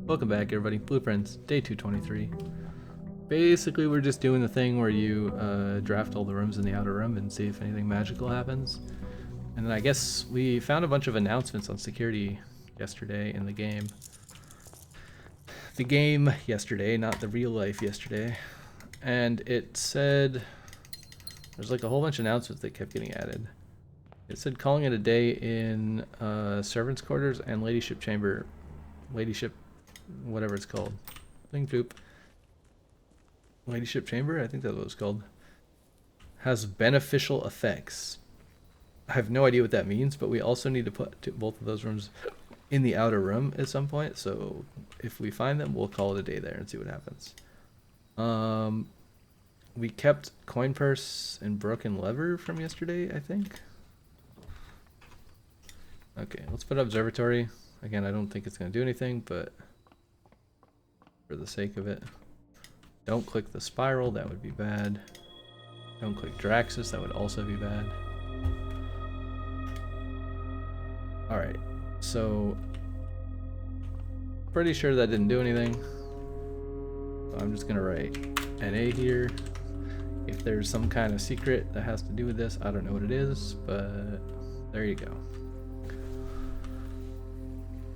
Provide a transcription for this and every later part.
Welcome back, everybody. Blueprints, day 223. Basically, we're just doing the thing where you draft all the rooms in the outer room and see if anything magical happens. And then I guess we found a bunch of announcements on security yesterday in the game. The game yesterday, not the real life yesterday. And it said there's like a whole bunch of announcements that kept getting added. It said calling it a day in servants' quarters and ladyship chamber, ladyship, whatever it's called. Thing floop. Ladyship chamber, I think that's what it's called. Has beneficial effects. I have no idea what that means, but we also need to put both of those rooms in the outer room at some point. So if we find them, we'll call it a day there and see what happens. We kept coin purse and broken lever from yesterday, I think. Okay, let's put observatory. Again, I don't think it's going to do anything, but for the sake of it. Don't click the spiral, that would be bad. Don't click Draxus, that would also be bad. Alright, so pretty sure that didn't do anything. So I'm just gonna write NA here. If there's some kind of secret that has to do with this, I don't know what it is, but there you go.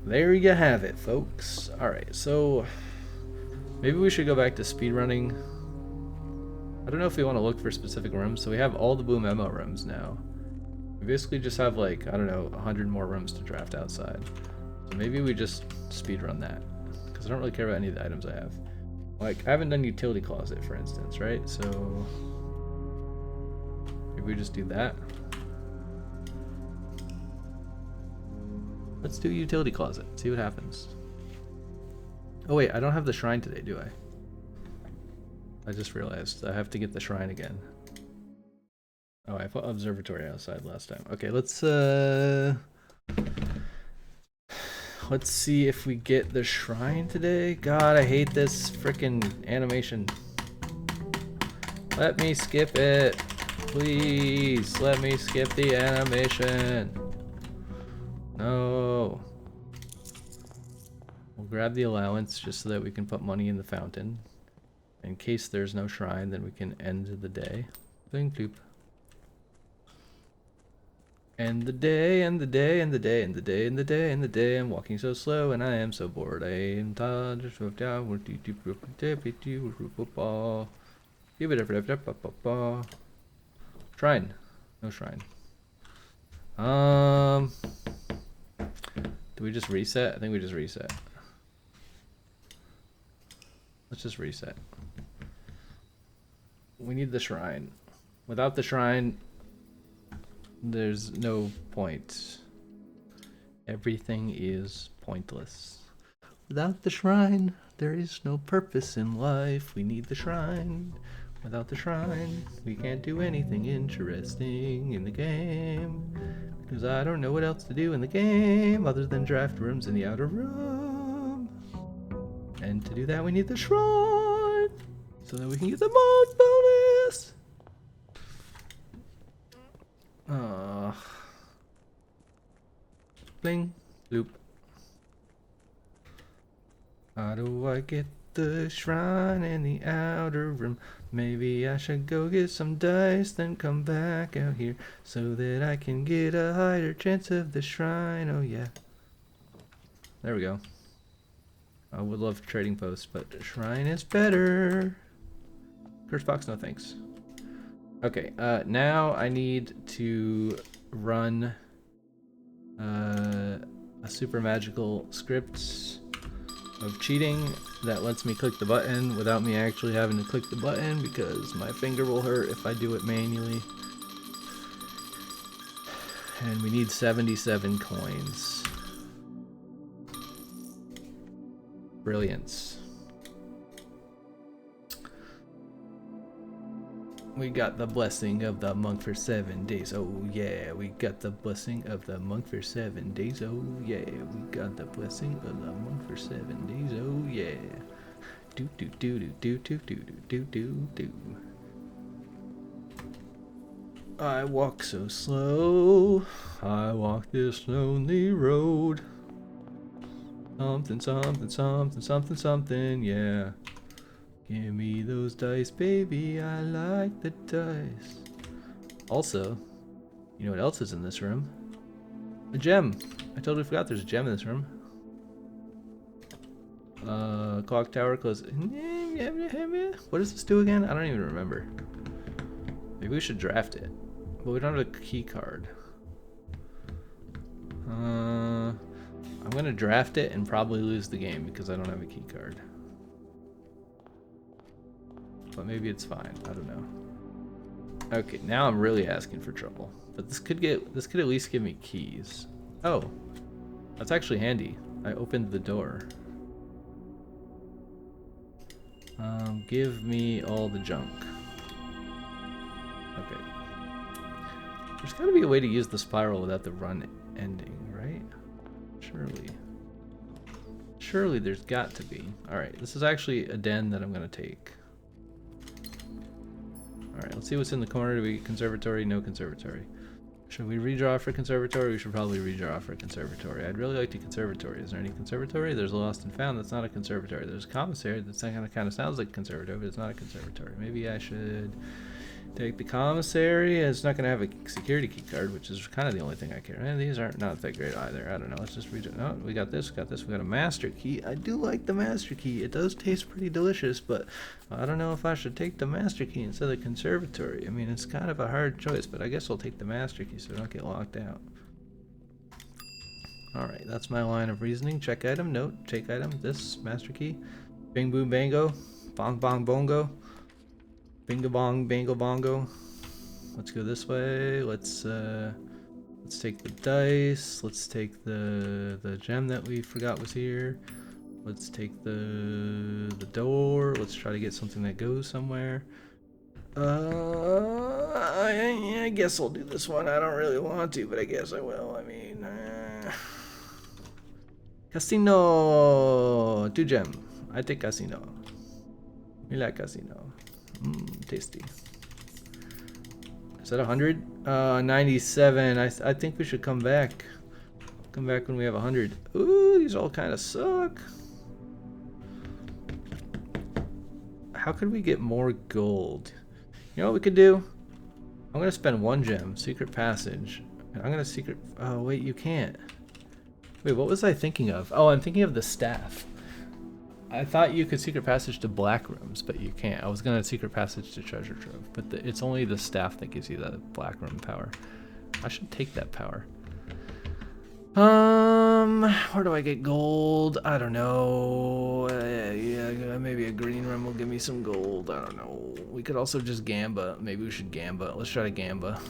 There you have it, folks. Alright, so maybe we should go back to speedrunning. I don't know if we want to look for specific rooms. So we have all the Boom Memo rooms now. We basically just have like, I don't know, 100 more rooms to draft outside. So maybe we just speedrun that. Because I don't really care about any of the items I have. Like, I haven't done utility closet, for instance, right? So maybe we just do that. Let's do utility closet, see what happens. Oh wait, I don't have the shrine today, do I? I just realized I have to get the shrine again. Oh, I put observatory outside last time. Okay, let's see if we get the shrine today. God, I hate this frickin' animation. Let me skip it. Please, let me skip the animation. No. We'll grab the allowance just so that we can put money in the fountain. In case there's no shrine, then we can end the day. Bling bloop. End the day, end the day, end the day, end the day, end the day, end the day. I'm walking so slow and I am so bored. I am tired of down. Shrine. No shrine. Do we just reset? I think we just reset. Let's just reset. We need the shrine. Without the shrine, there's no point. Everything is pointless. Without the shrine, there is no purpose in life. We need the shrine. Without the shrine, we can't do anything interesting in the game. Because I don't know what else to do in the game other than draft rooms in the outer room. And to do that, we need the shrine. So that we can get the mod bonus. Bling, loop. How do I get the shrine in the outer room? Maybe I should go get some dice, then come back out here so that I can get a higher chance of the shrine. Oh yeah. There we go. I would love trading posts, but shrine is better. Curse box, no thanks. Okay, now I need to run a super magical script of cheating that lets me click the button without me actually having to click the button because my finger will hurt if I do it manually. And we need 77 coins. Brilliance. We got the blessing of the monk for 7 days. Oh yeah, we got the blessing of the monk for 7 days. Oh yeah, we got the blessing of the monk for 7 days. Oh yeah. Do do do do do do do do do do. I walk so slow. I walk this lonely road. Something, something, something, something, something, yeah. Give me those dice, baby. I like the dice. Also, you know what else is in this room? A gem. I totally forgot there's a gem in this room. Clock tower close. What does this do again? I don't even remember. Maybe we should draft it. But we don't have a key card. I'm gonna draft it and probably lose the game because I don't have a key card. But maybe it's fine. I don't know. Okay, now I'm really asking for trouble. But this could at least give me keys. Oh, that's actually handy. I opened the door. Give me all the junk. Okay. There's gotta be a way to use the spiral without the run ending, right? Surely there's got to be. Alright, this is actually a den that I'm gonna take. Alright, let's see what's in the corner. Do we get conservatory? No conservatory. Should we redraw for conservatory? We should probably redraw for conservatory. I'd really like the conservatory. Is there any conservatory? There's a lost and found. That's not a conservatory. There's a commissary. That kind of sounds like a conservatory, but it's not a conservatory. Maybe I should take the commissary. It's not going to have a security key card, which is kind of the only thing I care. And these aren't not that great either. I don't know. Let's just read it. Oh, we got this. We got a master key. I do like the master key. It does taste pretty delicious, but I don't know if I should take the master key instead of the conservatory. I mean, it's kind of a hard choice, but I guess I'll take the master key so I don't get locked out. Alright, that's my line of reasoning. Check item. Note. Take item. This master key. Bing boom bango. Bong bong bongo. Bingo bong bango bongo. Let's go this way. Let's take the dice. Let's take the gem that we forgot was here. Let's take the door. Let's try to get something that goes somewhere. I guess I'll do this one. I don't really want to, but I guess I will. I mean, casino. 2 gem. I take casino. We like casino. Tasty. Is that 100? 97. I think we should come back. Come back when we have 100. Ooh, these all kind of suck. How could we get more gold? You know what we could do? I'm gonna spend 1 gem, secret passage. And I'm gonna secret. Oh wait, you can't. Wait, what was I thinking of? Oh, I'm thinking of the staff. I thought you could secret passage to black rooms, but you can't. I was gonna secret passage to treasure trove, but it's only the staff that gives you that black room power. I should take that power. Where do I get gold? I don't know. Yeah, maybe a green room will give me some gold. I don't know. We could also just gamba. Maybe we should gamba. Let's try to gamba.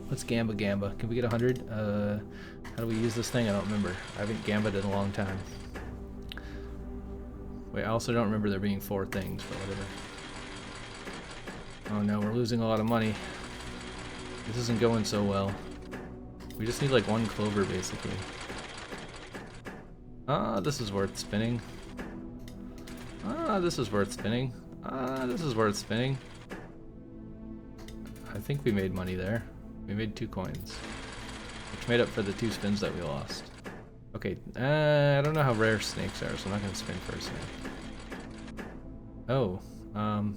Let's gamba. Can we get 100? How do we use this thing? I don't remember. I haven't gamba'd in a long time. Wait, I also don't remember there being 4 things, but whatever. Oh no, we're losing a lot of money. This isn't going so well. We just need like 1 clover, basically. This is worth spinning. This is worth spinning. This is worth spinning. I think we made money there. We made 2 coins, which made up for the 2 spins that we lost. Okay, I don't know how rare snakes are, so I'm not gonna spin for a snake. Oh, nah,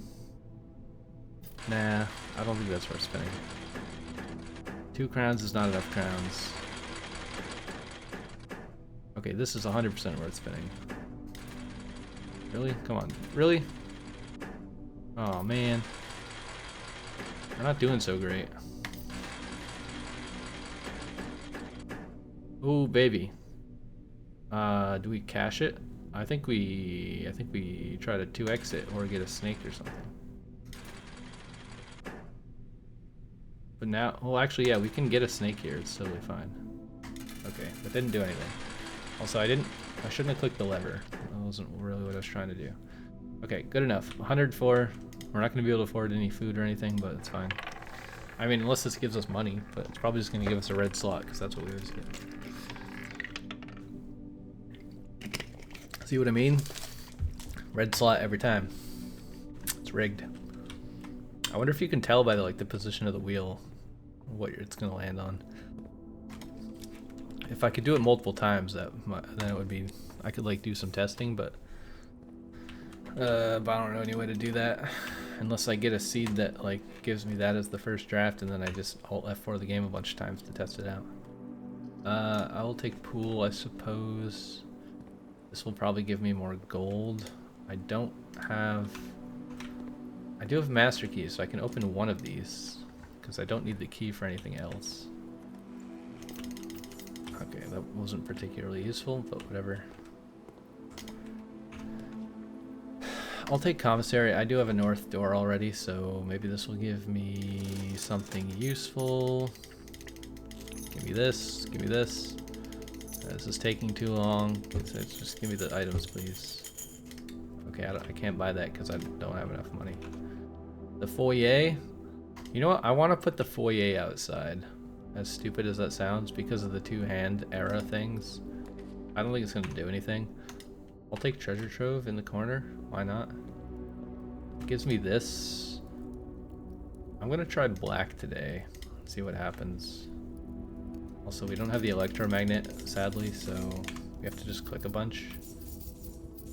I don't think that's worth spinning. 2 crowns is not enough crowns. Okay, this is 100% worth spinning. Really? Come on. Really? Oh, man. We're not doing so great. Oh, baby. Do we cash it? I think we try to 2x it or get a snake or something. But now, well, actually, yeah, we can get a snake here. It's totally fine. Okay, that didn't do anything. Also, I shouldn't have clicked the lever. That wasn't really what I was trying to do. Okay, good enough. 104. We're not going to be able to afford any food or anything, but it's fine. I mean, unless this gives us money, but it's probably just going to give us a red slot, because that's what we always get. See what I mean? Red slot every time. It's rigged. I wonder if you can tell by the position of the wheel what it's going to land on. If I could do it multiple times, then it would be, I could like do some testing, but I don't know any way to do that unless I get a seed that like gives me that as the first draft, and then I just Alt F4 the game a bunch of times to test it out. I will take pool, I suppose. This will probably give me more gold. I do have master keys, so I can open one of these because I don't need the key for anything else. Okay, that wasn't particularly useful, but whatever. I'll take commissary. I do have a north door already, so maybe this will give me something useful. Give me this, give me this. This is taking too long. Just give me the items, please. Okay, I can't buy that because I don't have enough money. The foyer. You know what? I want to put the foyer outside. As stupid as that sounds, because of the two-hand era things. I don't think it's going to do anything. I'll take treasure trove in the corner. Why not? It gives me this. I'm going to try black today. See what happens. Also, we don't have the electromagnet, sadly, so we have to just click a bunch.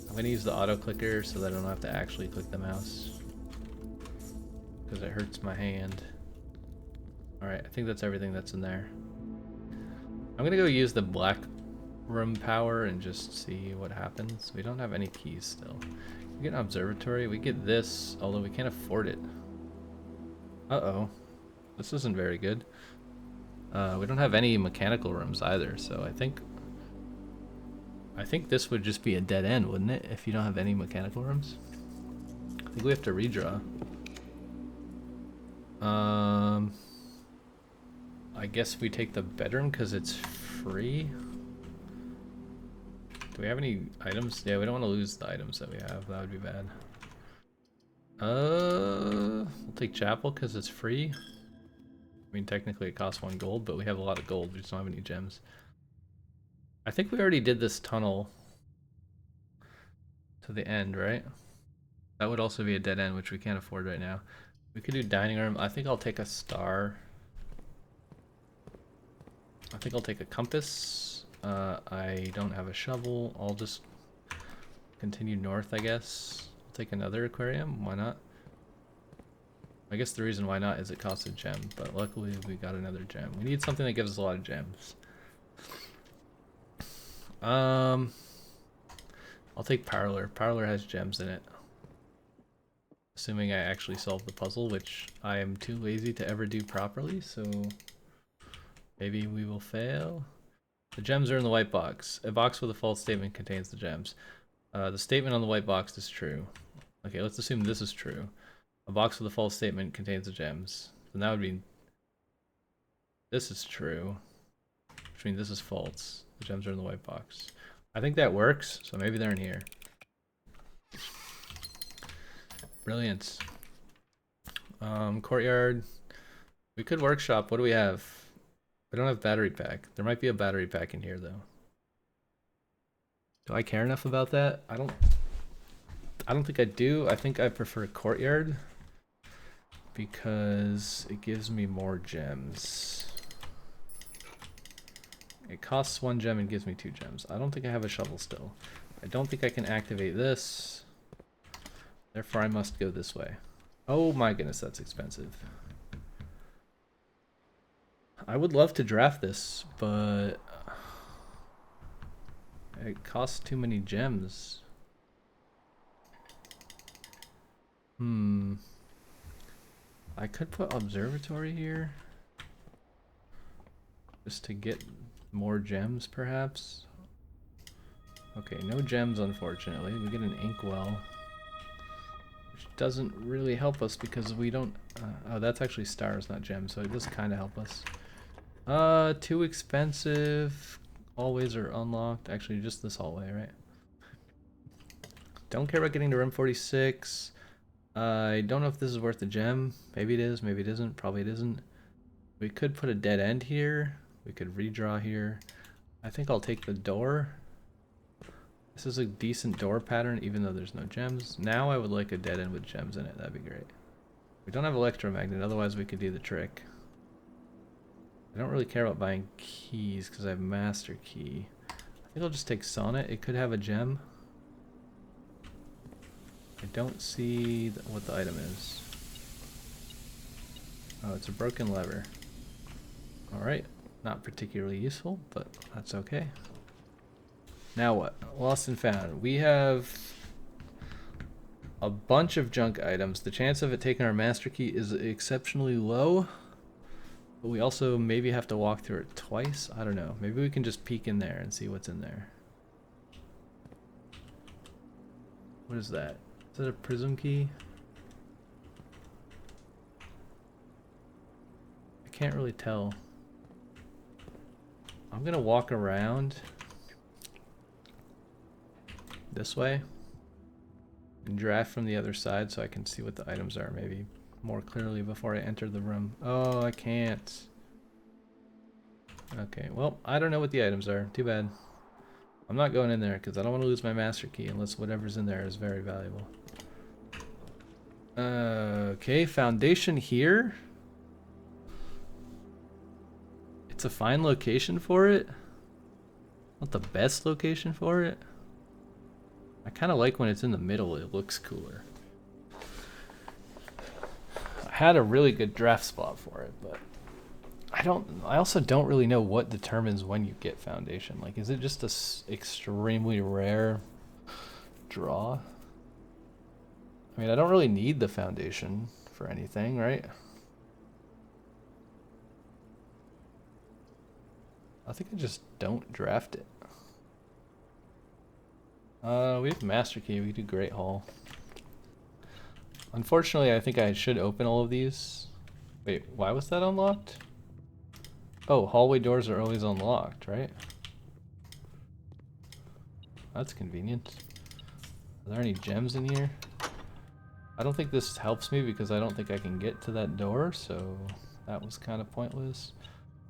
I'm going to use the auto clicker so that I don't have to actually click the mouse, because it hurts my hand. Alright, I think that's everything that's in there. I'm going to go use the black room power and just see what happens. We don't have any keys still. We get an observatory. We get this, although we can't afford it. Uh-oh. This isn't very good. We don't have any mechanical rooms either, so I think this would just be a dead end, wouldn't it, if you don't have any mechanical rooms? I think we have to redraw. I guess we take the bedroom because it's free. Do we have any items? Yeah, we don't want to lose the items that we have. That would be bad. We'll take chapel because it's free. I mean, technically it costs 1 gold, but we have a lot of gold. We just don't have any gems. I think we already did this tunnel to the end, right? That would also be a dead end, which we can't afford right now. We could do dining room. I think I'll take a star. I think I'll take a compass. I don't have a shovel. I'll just continue north, I guess. I'll take another aquarium. Why not? I guess the reason why not is it costs a gem, but luckily we got another gem. We need something that gives us a lot of gems. I'll take parlor. Parlor has gems in it. Assuming I actually solve the puzzle, which I am too lazy to ever do properly, so maybe we will fail. The gems are in the white box. A box with a false statement contains the gems. The statement on the white box is true. Okay, let's assume this is true. A box with a false statement contains the gems. Then that would mean this is true, which means this is false. The gems are in the white box. I think that works, so maybe they're in here. Brilliant. Courtyard. We could workshop. What do we have? We don't have battery pack. There might be a battery pack in here, though. Do I care enough about that? I don't think I do. I think I prefer courtyard because it gives me more gems. It costs 1 gem and gives me 2 gems. I don't think I have a shovel still. I don't think I can activate this. Therefore, I must go this way. Oh my goodness, that's expensive. I would love to draft this, but it costs too many gems. I could put observatory here just to get more gems, perhaps. Okay, no gems, unfortunately. We get an inkwell, which doesn't really help us because we don't. Oh, that's actually stars, not gems, so it does kind of help us. Too expensive. Hallways are unlocked. Actually, just this hallway, right? Don't care about getting to room 46. I don't know if this is worth a gem. Maybe it is, maybe it isn't. Probably it isn't. We could put a dead end here. We could redraw here. I think I'll take the door. This is a decent door pattern, even though there's no gems. Now I would like a dead end with gems in it. That'd be great. We don't have electromagnet, otherwise we could do the trick. I don't really care about buying keys because I have master key. I think I'll just take sonnet. It could have a gem. I don't see what the item is. Oh, it's a broken lever. Alright, not particularly useful, but that's okay. Now what? Lost and found. We have a bunch of junk items. The chance of it taking our master key is exceptionally low, but we also maybe have to walk through it twice. I don't know. Maybe we can just peek in there and see what's in there. What is that? Is that a prism key? I can't really tell. I'm gonna walk around this way and draft from the other side so I can see what the items are maybe more clearly before I enter the room. Oh, I can't. Okay, well, I don't know what the items are. Too bad. I'm not going in there because I don't want to lose my master key unless whatever's in there is very valuable. Okay, foundation here. It's a fine location for it. Not the best location for it. I kind of like when it's in the middle, it looks cooler. I had a really good draft spot for it, but I also don't really know what determines when you get foundation. Like, is it just a extremely rare draw? I mean, I don't really need the foundation for anything, right? I think I just don't draft it. We have master key. We could do Great Hall. Unfortunately, I think I should open all of these. Wait, why was that unlocked? Oh, hallway doors are always unlocked, right? That's convenient. Are there any gems in here? I don't think this helps me because I don't think I can get to that door, so that was kind of pointless.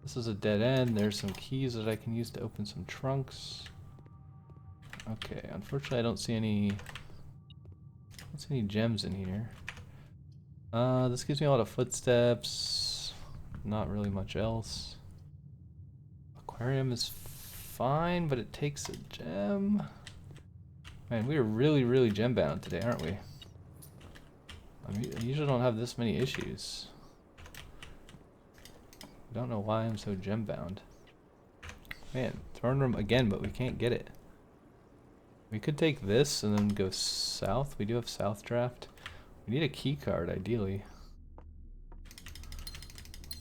This is a dead end. There's some keys that I can use to open some trunks. Okay, unfortunately I don't see any gems in here. This gives me a lot of footsteps. Not really much else. Aquarium is fine, but it takes a gem. Man, we are really gem bound today, aren't we? I usually don't have this many issues. I don't know why I'm so gem bound. Man, throne room again, but we can't get it. We could take this and then go south. We do have south draft. We need a key card, ideally.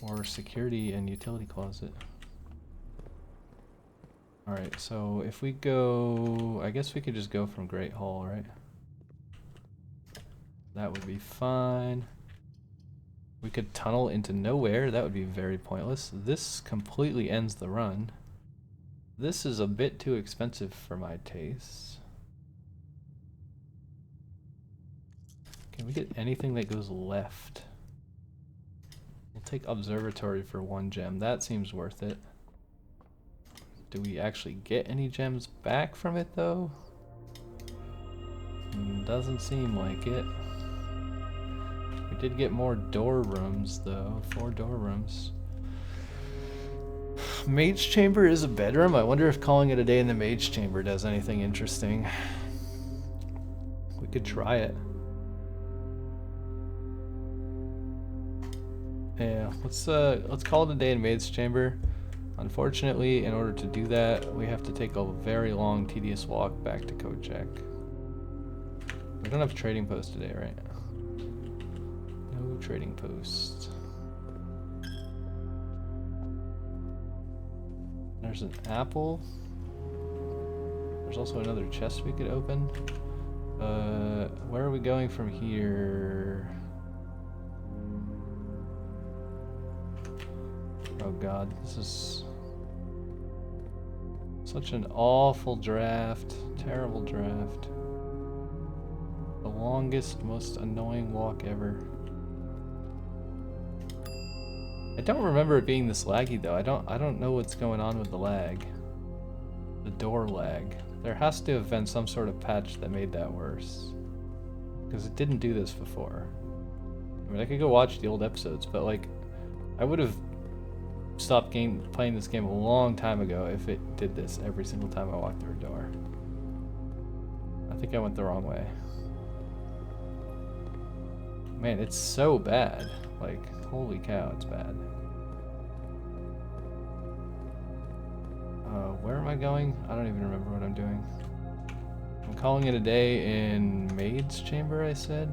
Or security and utility closet. Alright, so if we go... I guess we could just go from Great Hall, right? That would be fine. We could tunnel into nowhere. That would be very pointless. This completely ends the run. This is a bit too expensive for my tastes. Can we get anything that goes left? We'll take Observatory for 1 gem. That seems worth it. Do we actually get any gems back from it, though? Doesn't seem like it. We did get more door rooms, though. 4 door rooms. Mage Chamber is a bedroom. I wonder if calling it a day in the Mage Chamber does anything interesting. We could try it. Yeah, let's call it a day in Mage Chamber. Unfortunately, in order to do that, we have to take a very long, tedious walk back to code check. We don't have a trading post today, right? No trading post. There's an apple. There's also another chest we could open. Where are we going from here? Oh god, this is such an awful draft. Terrible draft. The longest, most annoying walk ever. I don't remember it being this laggy though. I don't know what's going on with the lag. The door lag. There has to have been some sort of patch that made that worse. Because it didn't do this before. I mean, I could go watch the old episodes, but like, I would have stopped playing this game a long time ago if it did this every single time I walked through a door. I think I went the wrong way. Man, it's so bad. Like, holy cow, it's bad. Where am I going? I don't even remember what I'm doing. I'm calling it a day in Maid's Chamber, I said.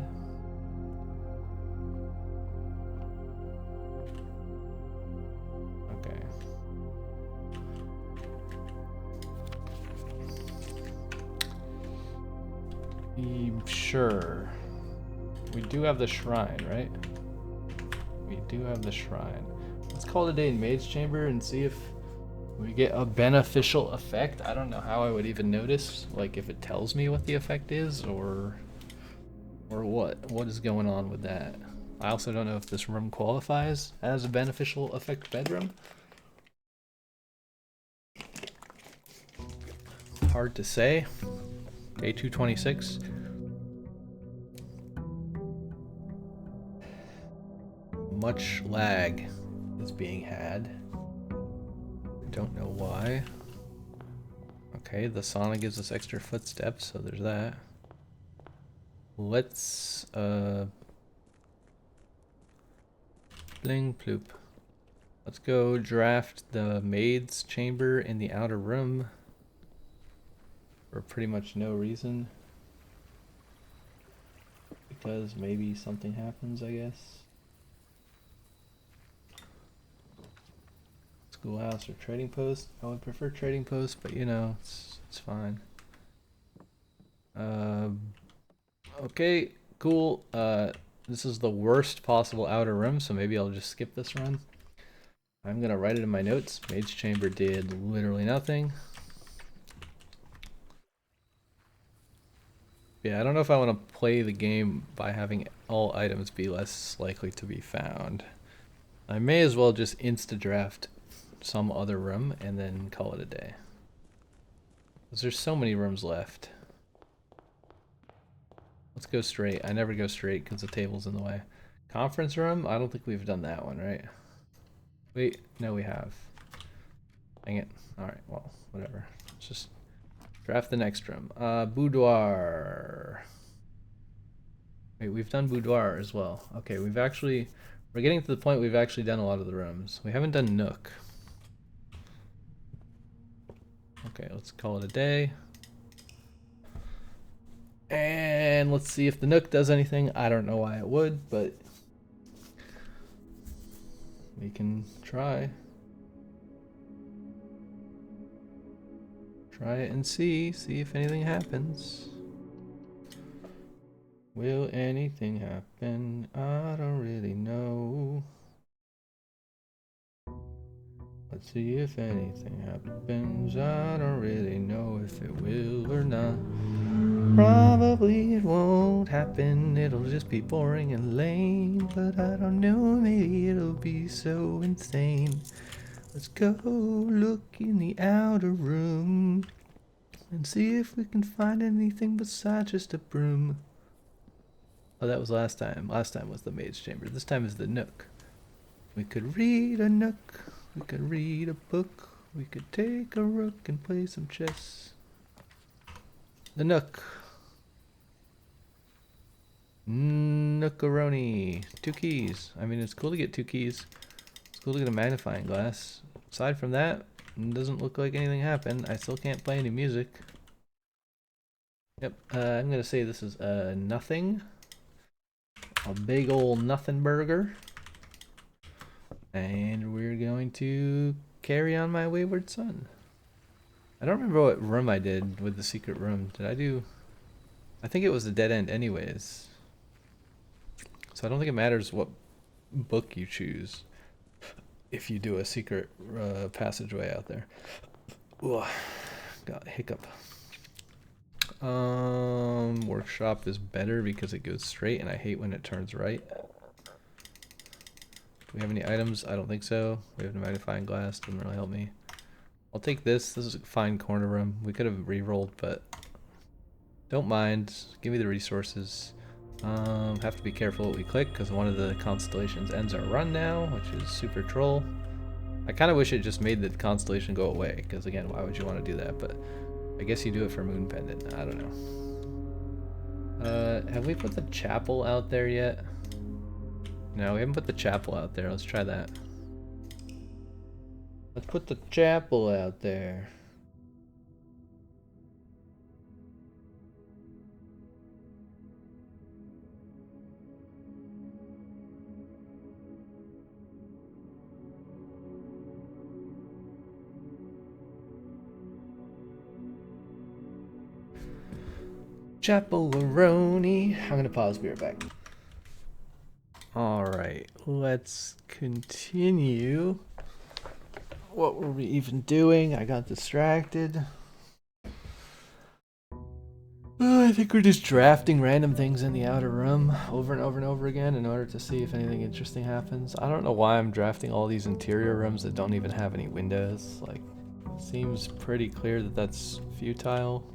Okay. Sure. We do have the shrine, right? We do have the shrine. Let's call it a day in Maid's Chamber and see if we get a beneficial effect. I don't know how I would even notice, like if it tells me what the effect is or what is going on with that. I also don't know if this room qualifies as a beneficial effect bedroom. Hard to say. Day 226. Much lag is being had. Don't know why. Okay, the sauna gives us extra footsteps, so there's that. Let's bling ploop. Let's go draft the maid's chamber in the outer room for pretty much no reason. Because maybe something happens, I guess. Schoolhouse or trading post. I would prefer trading post, but you know, it's fine. Okay, cool. This is the worst possible outer room, so maybe I'll just skip this run. I'm gonna write it in my notes. Maid's Chamber did literally nothing. Yeah, I don't know if I want to play the game by having all items be less likely to be found. I may as well just insta-draft some other room and then call it a day. Because there's so many rooms left. Let's go straight. I never go straight because the table's in the way. Conference room? I don't think we've done that one, right? Wait, no we have. Dang it. Alright, well, whatever. Let's just draft the next room. Boudoir. Wait, we've done boudoir as well. Okay, we're getting to the point we've actually done a lot of the rooms. We haven't done nook. Okay, let's call it a day. And let's see if the nook does anything. I don't know why it would, but we can try. Try it and see if anything happens. Will anything happen? I don't really know. Let's see if anything happens. I don't really know if it will or not. Probably it won't happen. It'll just be boring and lame. But I don't know, maybe it'll be so insane. Let's go look in the outer room and see if we can find anything besides just a broom. Oh, that was last time. Last time was the maid's chamber. This time is the nook. We could read a nook. We could read a book. We could take a rook and play some chess. The nook. Nookaroni. 2 keys. I mean, it's cool to get 2 keys. It's cool to get a magnifying glass. Aside from that, it doesn't look like anything happened. I still can't play any music. Yep, I'm gonna say this is nothing. A big old nothing burger. And we're going to carry on my wayward son. I don't remember what room I did with the secret room. Did I do... I think it was the dead end anyways. So I don't think it matters what book you choose if you do a secret passageway out there. Ooh, got a hiccup. Workshop is better because it goes straight and I hate when it turns right. Do we have any items? I don't think so. We have a magnifying glass, doesn't really help me. I'll take this. This is a fine corner room. We could have re-rolled, but don't mind. Give me the resources. Have to be careful what we click because one of the constellations ends our run now, which is super troll. I kind of wish it just made the constellation go away, because again, why would you want to do that? But I guess you do it for Moon Pendant. I don't know. Have we put the chapel out there yet? No, we haven't put the chapel out there. Let's try that. Let's put the chapel out there. Chapel-a-roni. I'm gonna pause, be right back. Alright, let's continue. What were we even doing? I got distracted. I think we're just drafting random things in the outer room over and over and over again in order to see if anything interesting happens. I don't know why I'm drafting all these interior rooms that don't even have any windows. Like, seems pretty clear that that's futile.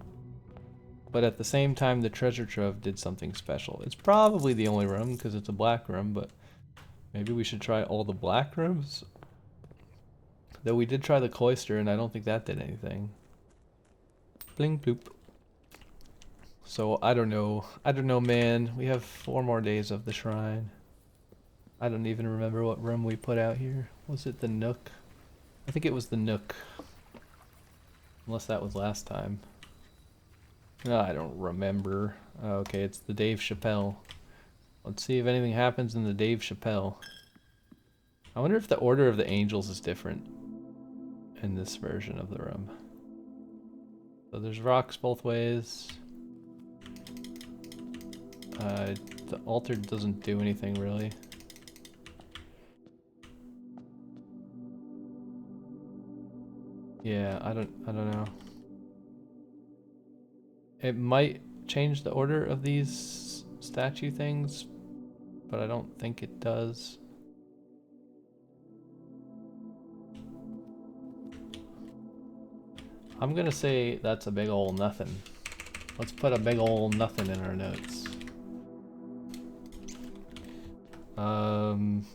But at the same time, the treasure trove did something special. It's probably the only room because it's a black room, but maybe we should try all the black rooms. Though we did try the cloister, and I don't think that did anything. Bling bloop. So I don't know. I don't know, man. We have 4 more days of the shrine. I don't even remember what room we put out here. Was it the Nook? I think it was the Nook. Unless that was last time. No, I don't remember. Okay, it's the Dave Chappelle. Let's see if anything happens in the Dave Chappelle. I wonder if the order of the angels is different in this version of the room. So there's rocks both ways. The altar doesn't do anything really. Yeah, I don't know. It might change the order of these statue things, but I don't think it does. I'm gonna say that's a big ol' nothing. Let's put a big ol' nothing in our notes.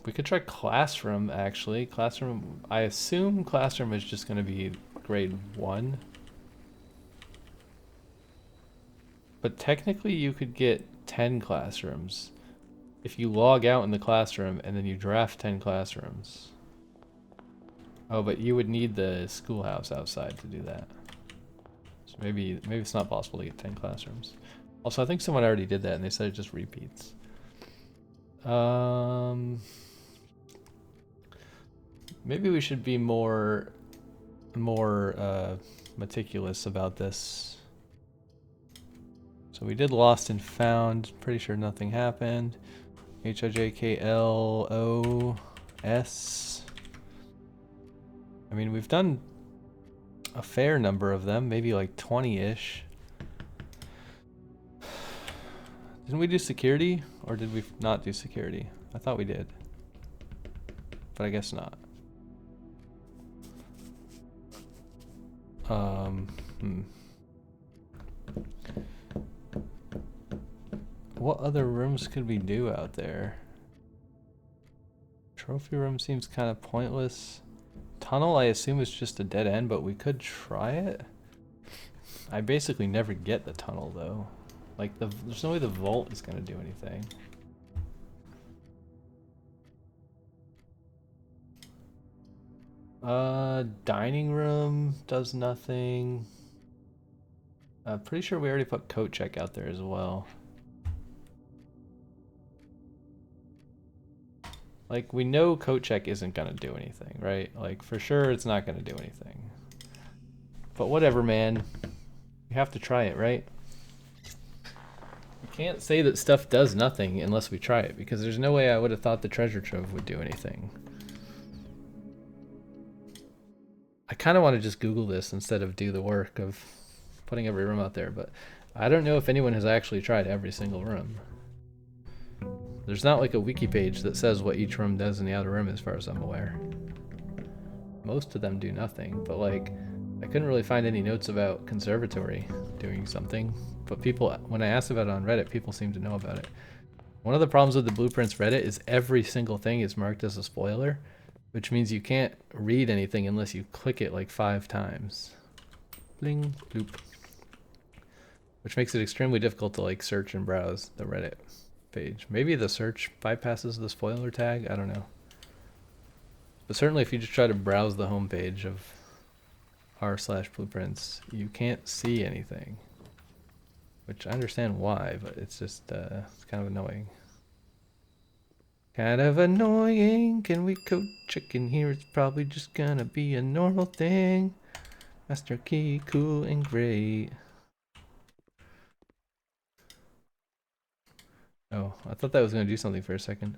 We could try classroom actually. Classroom, I assume classroom is just gonna be grade 1. But technically you could get 10 classrooms if you log out in the classroom and then you draft 10 classrooms. Oh, but you would need the schoolhouse outside to do that. So maybe it's not possible to get 10 classrooms. Also, I think someone already did that and they said it just repeats. Maybe we should be more meticulous about this. So we did lost and found. Pretty sure nothing happened. HIJKLOS. I mean, we've done a fair number of them, maybe like 20-ish. Didn't we do security? Or did we not do security? I thought we did. But I guess not. What other rooms could we do out there? Trophy room seems kind of pointless. Tunnel, I assume, is just a dead end, but we could try it. I basically never get the tunnel, though. Like, there's no way the vault is going to do anything. Dining room does nothing. Pretty sure we already put coat check out there as well. Like, we know coat check isn't gonna do anything, right? Like, for sure it's not gonna do anything. But whatever, man. You have to try it, right? You can't say that stuff does nothing unless we try it, because there's no way I would have thought the treasure trove would do anything. I kind of want to just Google this instead of do the work of putting every room out there, but I don't know if anyone has actually tried every single room. There's not like a wiki page that says what each room does in the outer room as far as I'm aware. Most of them do nothing, but like, I couldn't really find any notes about conservatory doing something, but people, when I asked about it on Reddit, people seem to know about it. One of the problems with the Blueprints Reddit is every single thing is marked as a spoiler, which means you can't read anything unless you click it like 5 times. Bling, bloop. Which makes it extremely difficult to like search and browse the Reddit page. Maybe the search bypasses the spoiler tag, I don't know. But certainly if you just try to browse the homepage of r/blueprints, you can't see anything. Which I understand why, but it's just it's kind of annoying. Kind of annoying. Can we code check in here? It's probably just gonna be a normal thing. Master key, cool and great. Oh, I thought that was gonna do something for a second.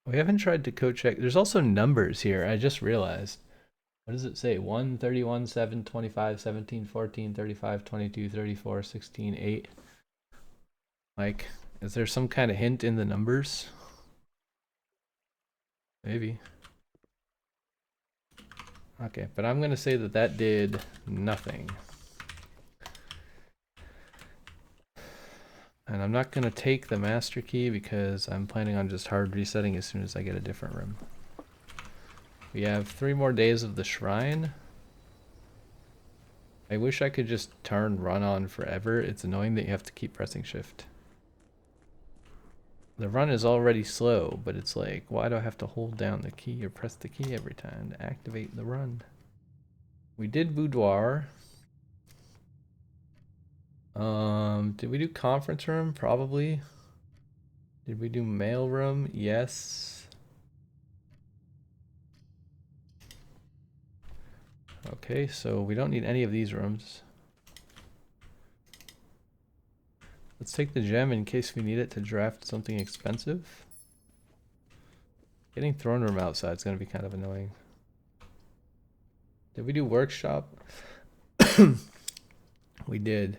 We haven't tried to code check. There's also numbers here. I just realized. What does it say? 1, 31, 7, 25, 17, 14, 35, 22, 34, 16, 8. Like, is there some kind of hint in the numbers? Maybe. Okay, but I'm going to say that that did nothing. And I'm not going to take the master key because I'm planning on just hard resetting as soon as I get a different room. We have 3 more days of the shrine. I wish I could just turn run on forever. It's annoying that you have to keep pressing shift. The run is already slow, but it's like, why do I have to hold down the key or press the key every time to activate the run? We did boudoir. Did we do conference room? Probably. Did we do mail room? Yes. Okay, so we don't need any of these rooms. Let's take the gem in case we need it to draft something expensive. Getting throne room outside is going to be kind of annoying. Did we do workshop? We did.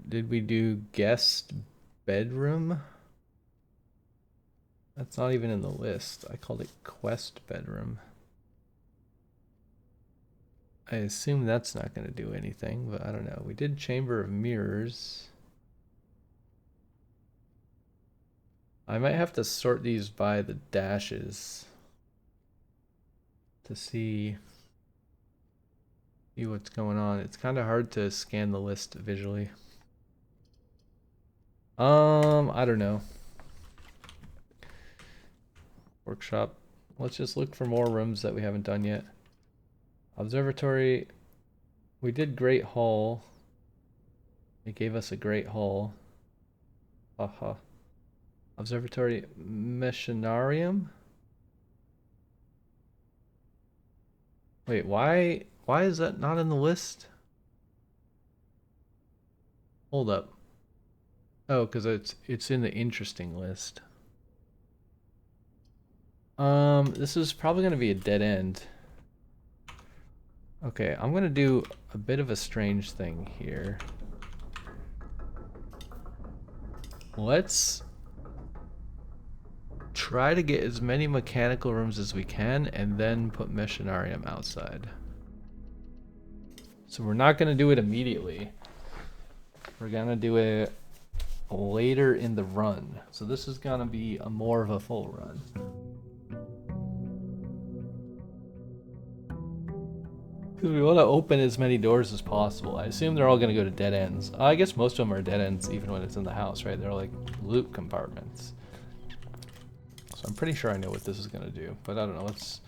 Did we do guest bedroom? That's not even in the list. I called it quest bedroom. I assume that's not going to do anything, but I don't know. We did chamber of mirrors. I might have to sort these by the dashes to see what's going on. It's kind of hard to scan the list visually. I don't know. Workshop. Let's just look for more rooms that we haven't done yet. Observatory. We did Great Hall. It gave us a Great Hall. Haha. Observatory Machinarium. Wait, why is that not in the list? Hold up. Oh, because it's in the interesting list. This is probably gonna be a dead end. Okay, I'm gonna do a bit of a strange thing here. Let's try to get as many mechanical rooms as we can and then put Machinarium outside. So we're not gonna do it immediately. We're gonna do it later in the run. So this is gonna be more of a full run. Because we want to open as many doors as possible. I assume they're all going to go to dead ends. I guess most of them are dead ends even when it's in the house, right? They're like loot compartments. So I'm pretty sure I know what this is going to do, but I don't know. Let's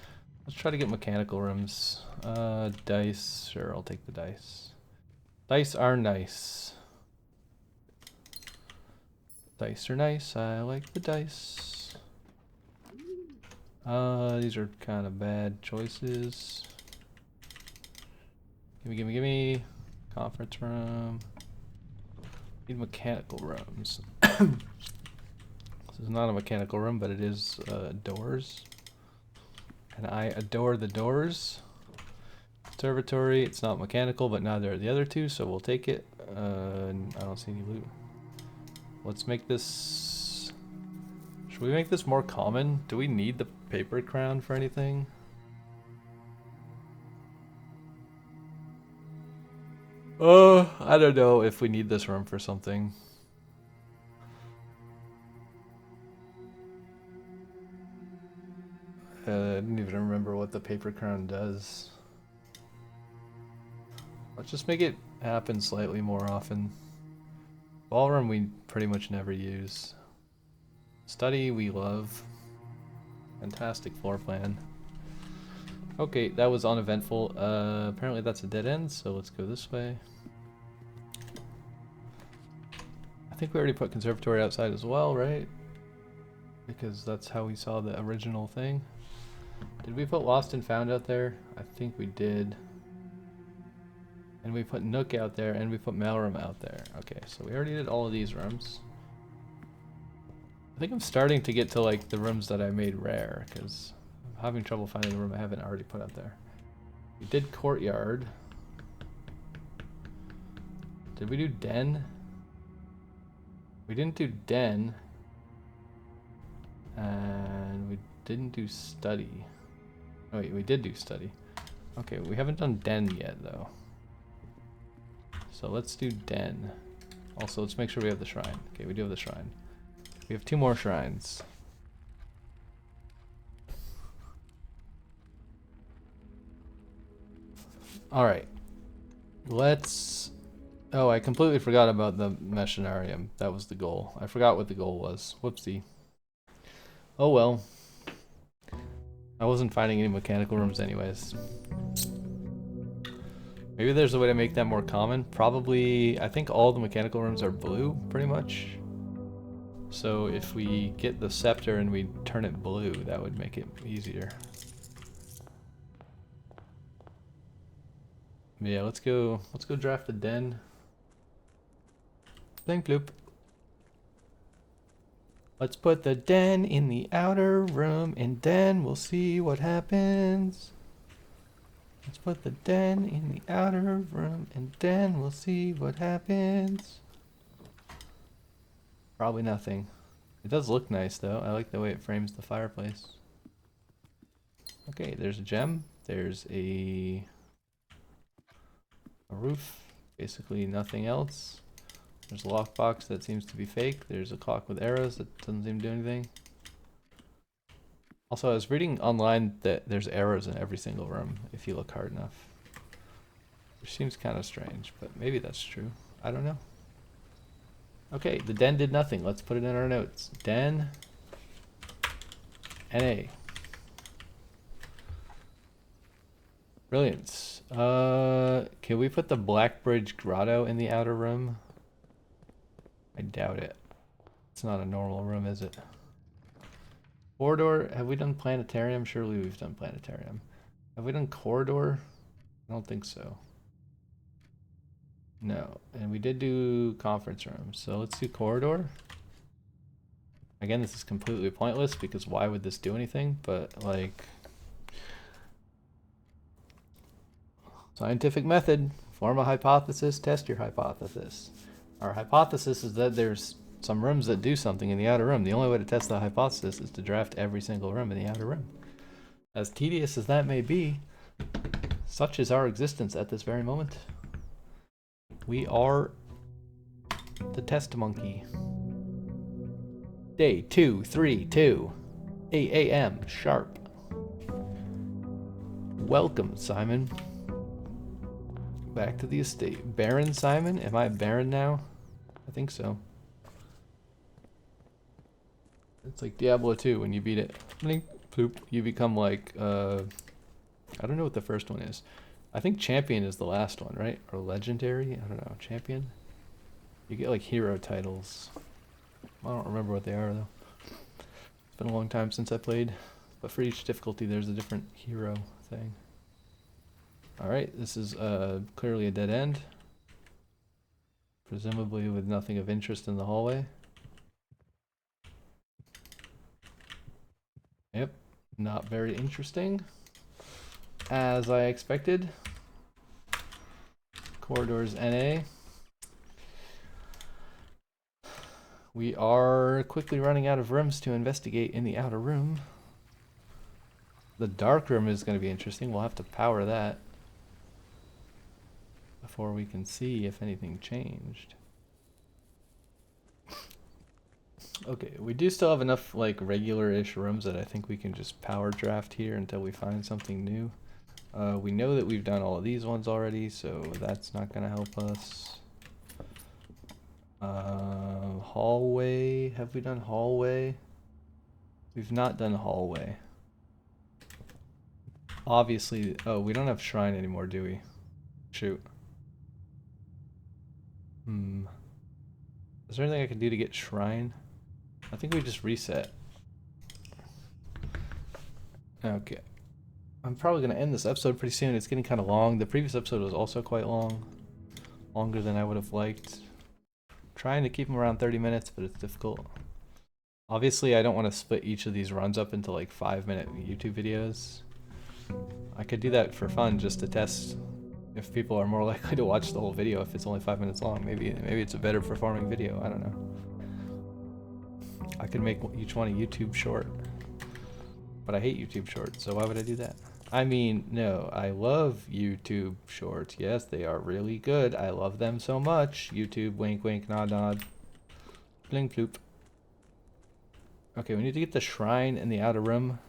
try to get mechanical rooms. Dice. Sure, I'll take the dice. Dice are nice. Dice are nice. I like the dice. These are kind of bad choices. Gimme. Conference room. Need mechanical rooms. This is not a mechanical room, but it is doors. And I adore the doors. Observatory, it's not mechanical, but neither are the other two, so we'll take it. I don't see any loot. Let's make this... Should we make this more common? Do we need the paper crown for anything? I don't know if we need this room for something. I didn't even remember what the paper crown does. Let's just make it happen slightly more often. Ballroom we pretty much never use. Study we love. Fantastic floor plan. Okay, that was uneventful. Apparently that's a dead end, so let's go this way. I think we already put conservatory outside as well, right? Because that's how we saw the original thing. Did we put Lost and Found out there? I think we did. And we put Nook out there, and we put Mailroom out there. Okay, so we already did all of these rooms. I think I'm starting to get to like the rooms that I made rare, because I'm having trouble finding the room I haven't already put out there. We did Courtyard. Did we do Den? We didn't do Den. And we didn't do Study. Oh wait, we did do Study. Okay, we haven't done Den yet though. So let's do Den. Also, let's make sure we have the shrine. Okay, we do have the shrine. We have 2 more shrines. Alright. Let's... Oh, I completely forgot about the Machinarium. That was the goal. I forgot what the goal was. Whoopsie. Oh well. I wasn't finding any mechanical rooms anyways. Maybe there's a way to make that more common. Probably, I think all the mechanical rooms are blue, pretty much. So if we get the scepter and we turn it blue, that would make it easier. But yeah, let's go draft the Den. Bling bloop. Let's put the Den in the outer room, and then we'll see what happens. Let's put the Den in the outer room, and then we'll see what happens. Probably nothing. It does look nice though. I like the way it frames the fireplace. Okay, there's a gem. There's a roof. Basically nothing else. There's a lockbox that seems to be fake. There's a clock with arrows that doesn't seem to do anything. Also, I was reading online that there's arrows in every single room if you look hard enough. Which seems kind of strange, but maybe that's true. I don't know. Okay, the Den did nothing. Let's put it in our notes. Den NA. Brilliant. Can we put the Blackbridge Grotto in the outer room? I doubt it. It's not a normal room, is it? Corridor, have we done planetarium? Surely we've done planetarium. Have we done corridor? I don't think so. No, and we did do conference room, so let's do corridor. Again, this is completely pointless because why would this do anything? But like, scientific method, form a hypothesis, test your hypothesis. Our hypothesis is that there's some rooms that do something in the outer room. The only way to test the hypothesis is to draft every single room in the outer room. As tedious as that may be, such is our existence at this very moment. We are the test monkey. Day 232, 8 a.m. sharp. Welcome, Simon. Back to the estate. Baron Simon? Am I Baron now? I think so. It's like Diablo 2 when you beat it. Blink, ploop, you become like, I don't know what the first one is. I think Champion is the last one, right? Or Legendary? I don't know. Champion? You get like hero titles. I don't remember what they are though. It's been a long time since I played. But for each difficulty there's a different hero thing. Alright, this is clearly a dead end. Presumably with nothing of interest in the hallway. Yep, not very interesting. As I expected. Corridors NA. We are quickly running out of rooms to investigate in the outer room. The dark room is going to be interesting. We'll have to power that before we can see if anything changed. Okay, we do still have enough like regular-ish rooms that I think we can just power draft here until we find something new. We know that we've done all of these ones already, so that's not gonna help us. Hallway, have we done hallway? We've not done hallway. Obviously, oh, we don't have shrine anymore, do we? Shoot. Is there anything I can do to get shrine? I think we just reset. Okay. I'm probably going to end this episode pretty soon. It's getting kind of long. The previous episode was also quite long. Longer than I would have liked. Trying to keep them around 30 minutes, but it's difficult. Obviously, I don't want to split each of these runs up into like 5-minute YouTube videos. I could do that for fun just to test if people are more likely to watch the whole video if it's only 5 minutes long. Maybe it's a better performing video. I don't know. I could make each one a YouTube short. But I hate YouTube shorts, so why would I do that? I mean, no, I love YouTube shorts. Yes, they are really good. I love them so much. YouTube, wink, wink, nod, nod. Bling, bloop. Okay, we need to get the shrine in the outer room.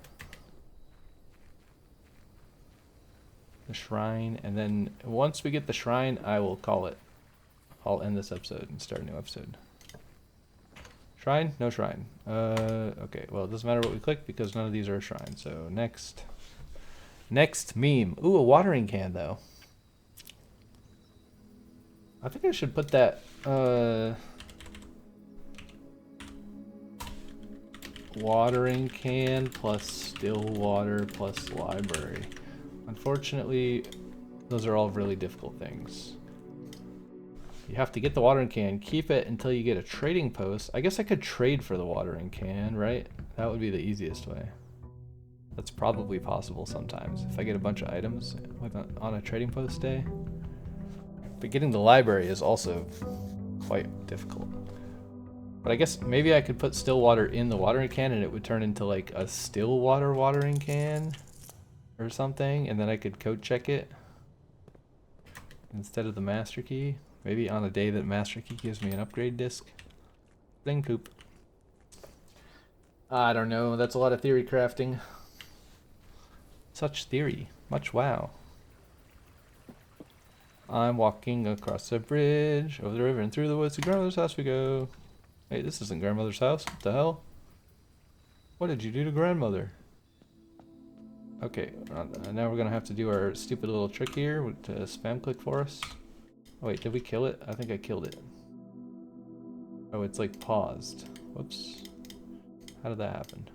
The shrine, and then once we get the shrine, I will call it. I'll end this episode and start a new episode. Shrine? No shrine. Okay, well, it doesn't matter what we click because none of these are a shrine. So next. Next meme. Ooh, a watering can, though. I think I should put that, watering can plus still water plus library. Unfortunately, those are all really difficult things. You have to get the watering can, keep it until you get a trading post. I guess I could trade for the watering can, right? That would be the easiest way. That's probably possible sometimes if I get a bunch of items on a trading post day. But getting the library is also quite difficult. But I guess maybe I could put still water in the watering can and it would turn into like a still water watering can or something, and then I could code check it instead of the master key. Maybe on a day that master key gives me an upgrade disc. Bling poop. I don't know, that's a lot of theory crafting. Such theory. Much wow. I'm walking across a bridge, over the river and through the woods to grandmother's house we go. Hey, this isn't grandmother's house. What the hell? What did you do to grandmother? Okay, now we're gonna have to do our stupid little trick here to spam click for us. Oh wait, did we kill it? I think I killed it. Oh, it's like paused. Whoops. How did that happen?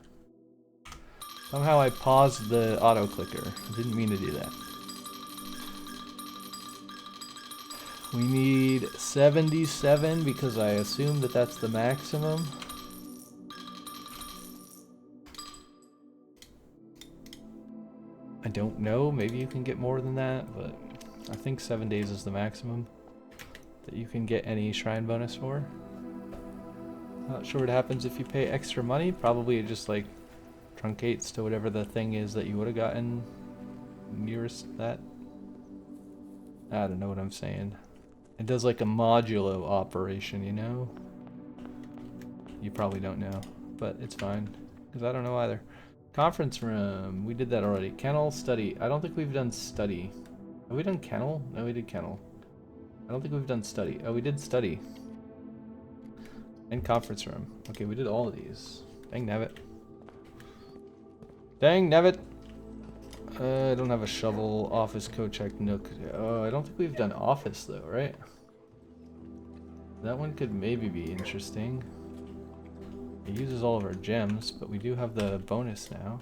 Somehow I paused the auto clicker. I didn't mean to do that. We need 77 because I assume that that's the maximum. I don't know, maybe you can get more than that, but I think 7 days is the maximum that you can get any shrine bonus for. Not sure what happens if you pay extra money. Probably it just like truncates to whatever the thing is that you would have gotten nearest that. I don't know what I'm saying. It does like a modulo operation, you know? You probably don't know, but it's fine, because I don't know either. Conference room, we did that already. Kennel, study. I don't think we've done study. Have we done kennel? No, we did kennel. I don't think we've done study. Oh, we did study. And conference room. Okay, we did all of these. Dang nabbit. Dang nabbit! I don't have a shovel. Office, code check, nook. I don't think we've done office though, right? That one could maybe be interesting. It uses all of our gems, but we do have the bonus now.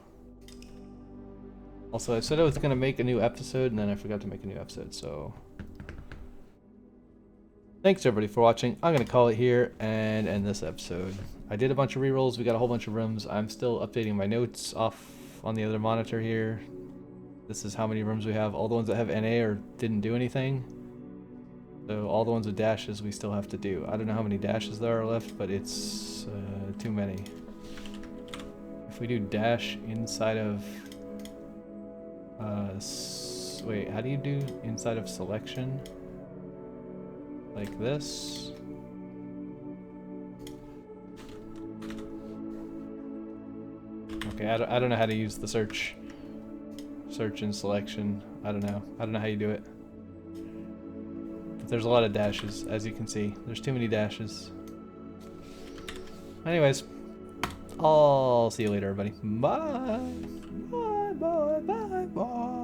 Also, I said I was going to make a new episode, and then I forgot to make a new episode, so... Thanks everybody for watching. I'm going to call it here and end this episode. I did a bunch of rerolls, we got a whole bunch of rooms. I'm still updating my notes off on the other monitor here. This is how many rooms we have. All the ones that have NA or didn't do anything. So all the ones with dashes we still have to do. I don't know how many dashes there are left, but it's too many. If we do dash inside of... wait, how do you do inside of selection? Like this? Okay, I don't know how to use the search and selection. I don't know how you do it. But there's a lot of dashes, as you can see. There's too many dashes. Anyways, I'll see you later, everybody. Bye. Bye, bye, bye, bye.